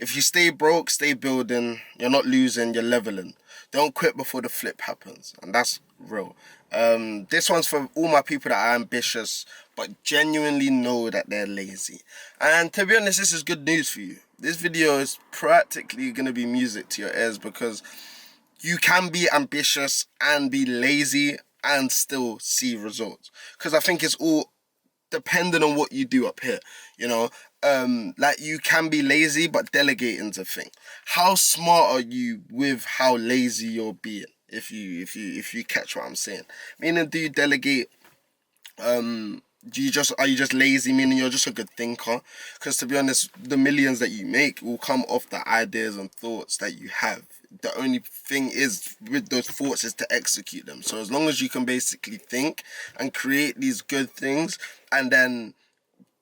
If you stay broke, stay building. You're not losing, you're leveling. Don't quit before the flip happens. And that's real. This one's for all my people that are ambitious, but genuinely know that they're lazy. And to be honest, this is good news for you. This video is practically going to be music to your ears, because you can be ambitious and be lazy and still see results. Because I think it's all depending on what you do up here, you know. Like, you can be lazy, but delegating's a thing. How smart are you with how lazy you're being? If you catch what I'm saying, meaning, do you delegate? Are you just lazy, meaning you're just a good thinker? Because to be honest, the millions that you make will come off the ideas and thoughts that you have. The only thing is with those thoughts is to execute them. So as long as you can basically think and create these good things, and then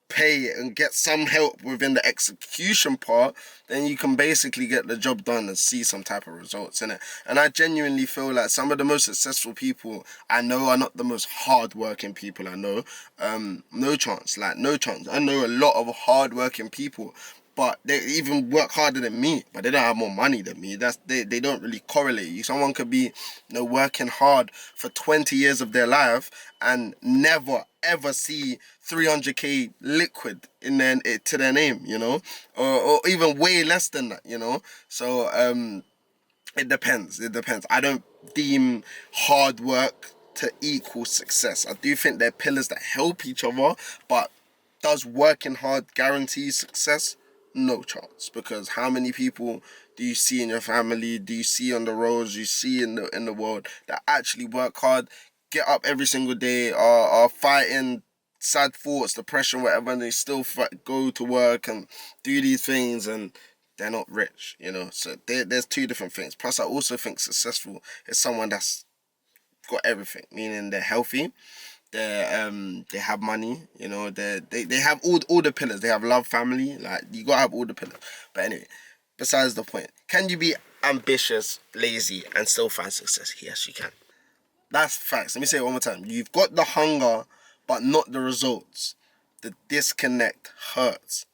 pay and get some help within the execution part, then you can basically get the job done and see some type of results in it. And I genuinely feel like some of the most successful people I know are not the most hard-working people I know. No chance. I know a lot of hard-working people, but they even work harder than me, but they don't have more money than me. They don't really correlate. Someone could be, working hard for 20 years of their life and never ever see 300k liquid in to their name, or even way less than that, So it depends. I don't deem hard work to equal success. I do think they're pillars that help each other, but does working hard guarantee success? No chance. Because how many people do you see in your family, do you see on the roads, you see in the world, that actually work hard, get up every single day, are fighting sad thoughts, depression, whatever, and they still go to work and do these things, and they're not rich, So there's two different things. Plus, I also think successful is someone that's got everything, meaning they're healthy, they have money, they have all the pillars. They have love, family. Like, you gotta have all the pillars. But anyway, besides the point, can you be ambitious, lazy, and still find success? Yes, you can. That's facts. Let me say it one more time. You've got the hunger, but not the results. The disconnect hurts.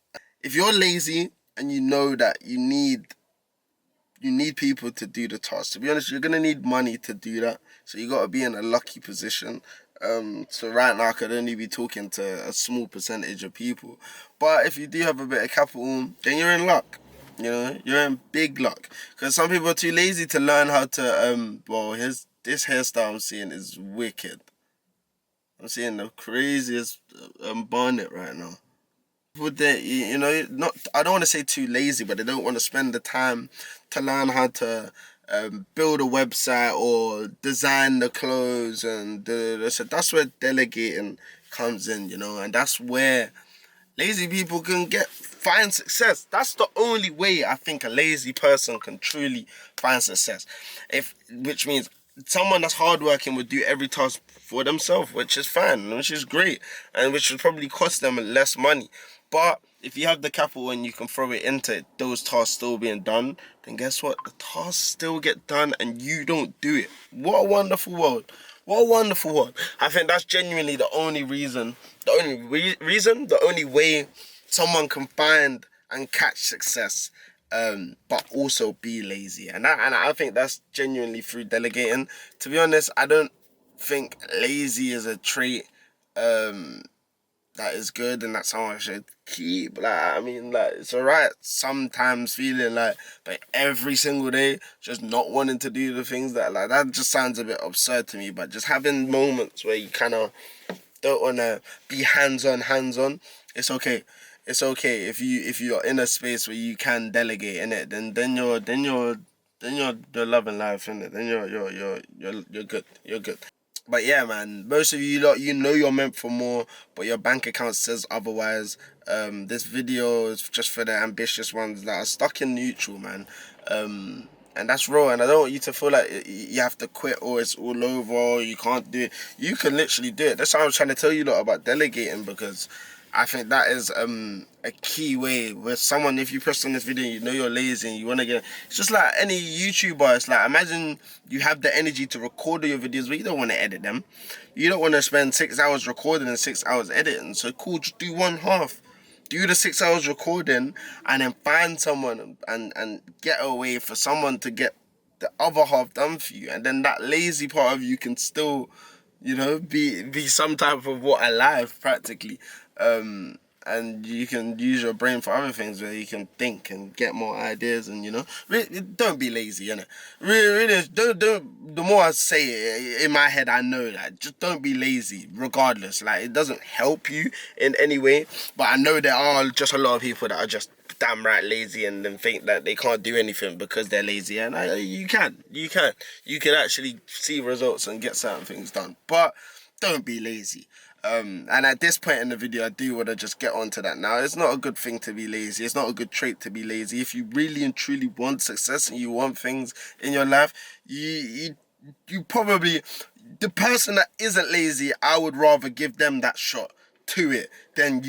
If you're lazy and you know that you need people to do the task, to be honest, you're gonna need money to do that. So you gotta be in a lucky position. So right now I could only be talking to a small percentage of people. But if you do have a bit of capital, then you're in luck. You're in big luck. Because some people are too lazy to learn how to, this hairstyle I'm seeing is wicked. I'm seeing the craziest bonnet right now. Would they, not, I don't want to say too lazy, but they don't want to spend the time to learn how to build a website or design the clothes, and so that's where delegating comes in, and that's where lazy people can find success. That's the only way I think a lazy person can truly find success. Which means someone that's hardworking would do every task for themselves, which is fine, which is great, and which would probably cost them less money. But if you have the capital and you can throw it into it, those tasks still being done, then guess what? The tasks still get done and you don't do it. What a wonderful world. What a wonderful world. I think that's genuinely the only way someone can find and catch success, but also be lazy. And I think that's genuinely through delegating. To be honest, I don't think lazy is a trait that is good and that someone should keep. It's alright sometimes feeling like, but every single day just not wanting to do the things that just sounds a bit absurd to me. But just having moments where you kind of don't want to be hands-on, it's okay. It's okay if you're in a space where you can delegate in it, then you're the loving life, innit? Then you're good. You're good. But yeah, man, most of you lot, you're meant for more, but your bank account says otherwise. This video is just for the ambitious ones that are stuck in neutral, man. And that's raw, and I don't want you to feel like you have to quit or it's all over or you can't do it. You can literally do it. That's why I was trying to tell you lot about delegating, because I think that is a key way where someone, if you press on this video, you're lazy and you want to it's just like any YouTuber. It's like, imagine you have the energy to record your videos, but you don't want to edit them. You don't want to spend 6 hours recording and 6 hours editing. So cool, just do one half. do the 6 hours recording and then find someone and get away for someone to get the other half done for you, and then that lazy part of you can still, be some type of alive practically. And you can use your brain for other things where you can think and get more ideas, and really, don't be lazy, really don't. The more I say it in my head, I know that just don't be lazy regardless. Like, it doesn't help you in any way, but I know there are just a lot of people that are just damn right lazy and then think that they can't do anything because they're lazy, and you can actually see results and get certain things done, but don't be lazy. And at this point in the video, I do want to just get onto that now. It's not a good thing to be lazy. It's not a good trait to be lazy. If you really and truly want success and you want things in your life, you probably, the person that isn't lazy, I would rather give them that shot to it than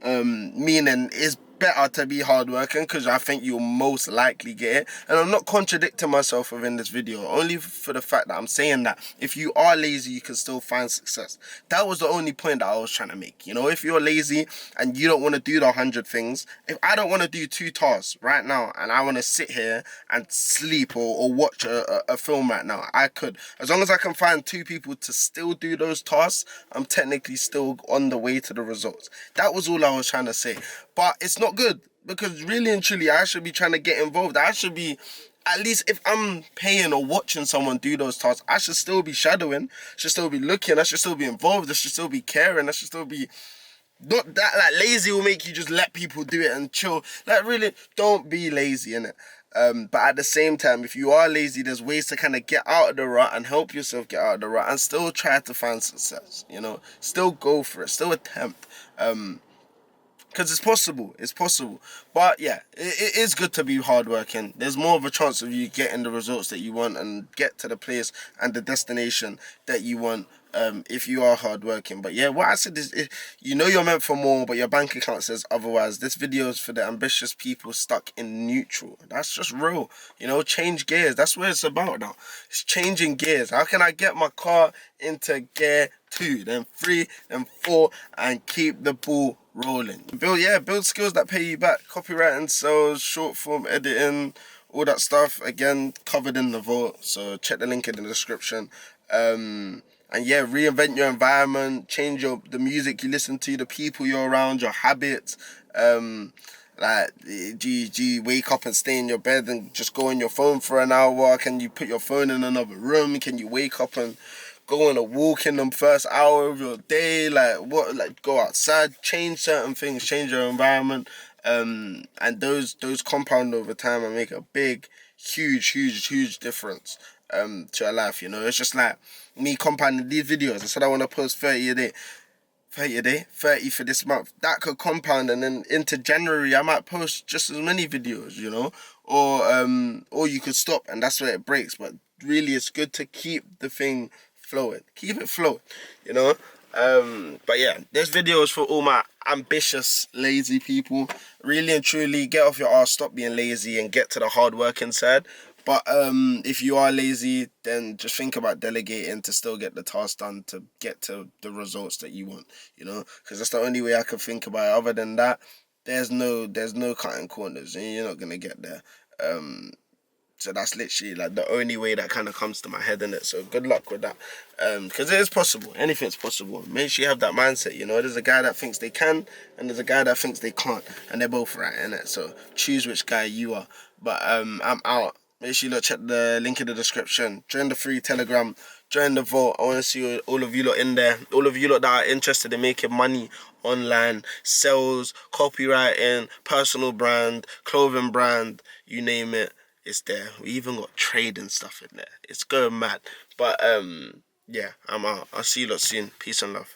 meaning it's better to be hardworking because I think you'll most likely get it. And I'm not contradicting myself within this video, only for the fact that I'm saying that if you are lazy, you can still find success. That was the only point that I was trying to make. If you're lazy and you don't want to do the 100 things, if I don't want to do 2 tasks right now and I want to sit here and sleep or watch a film right now, I could. As long as I can find 2 people to still do those tasks, I'm technically still on the way to the results. That was all I was trying to say. But it's not good, because really and truly, I should be trying to get involved. I should be, at least if I'm paying or watching someone do those tasks, I should still be shadowing, should still be looking, I should still be involved, I should still be caring, I should still be, not that like lazy will make you just let people do it and chill. Like, really, don't be lazy, innit? But at the same time, if you are lazy, there's ways to kind of get out of the rut and help yourself get out of the rut and still try to find success, still go for it, still attempt. Because it's possible. But yeah, it is good to be hardworking. There's more of a chance of you getting the results that you want and get to the place and the destination that you want, if you are hardworking. But yeah, what I said is, you're meant for more, but your bank account says otherwise. This video is for the ambitious people stuck in neutral. That's just real. Change gears. That's what it's about now. It's changing gears. How can I get my car into gear 2, then 3, then 4, and keep the ball rolling? Build skills that pay you back. Copywriting, sales, short form editing, all that stuff, again, covered in the vault, so check the link in the description. And yeah, reinvent your environment, change the music you listen to, the people you're around, your habits. Like, do you wake up and stay in your bed and just go on your phone for an hour? Can you put your phone in another room? Can you wake up and go on a walk in the first hour of your day? Go outside, change certain things, change your environment, and those compound over time and make a big, huge difference to your life. It's just like me compounding these videos. I said I want to post 30 a day. 30 for this month. That could compound, and then into January I might post just as many videos, or you could stop and that's where it breaks. But really, it's good to keep the thing flowing, keep it flowing, but yeah, this video is for all my ambitious lazy people. Really and truly, get off your ass, stop being lazy, and get to the hard working side. But if you are lazy, then just think about delegating to still get the task done, to get to the results that you want, because that's the only way I can think about it. Other than that, there's no cutting corners, and you're not gonna get there. So that's literally like the only way that kind of comes to my head, in it. So good luck with that, because it is possible. Anything's possible. Make sure you have that mindset. There's a guy that thinks they can, and there's a guy that thinks they can't, and they're both right, innit? So choose which guy you are. But I'm out. Make sure you check the link in the description. Join the free Telegram. Join the vault. I want to see all of you lot in there. All of you lot that are interested in making money online, sales, copywriting, personal brand, clothing brand, you name it, it's there. We even got trading stuff in there. It's going mad. But yeah, I'm out. I'll see you lot soon. Peace and love.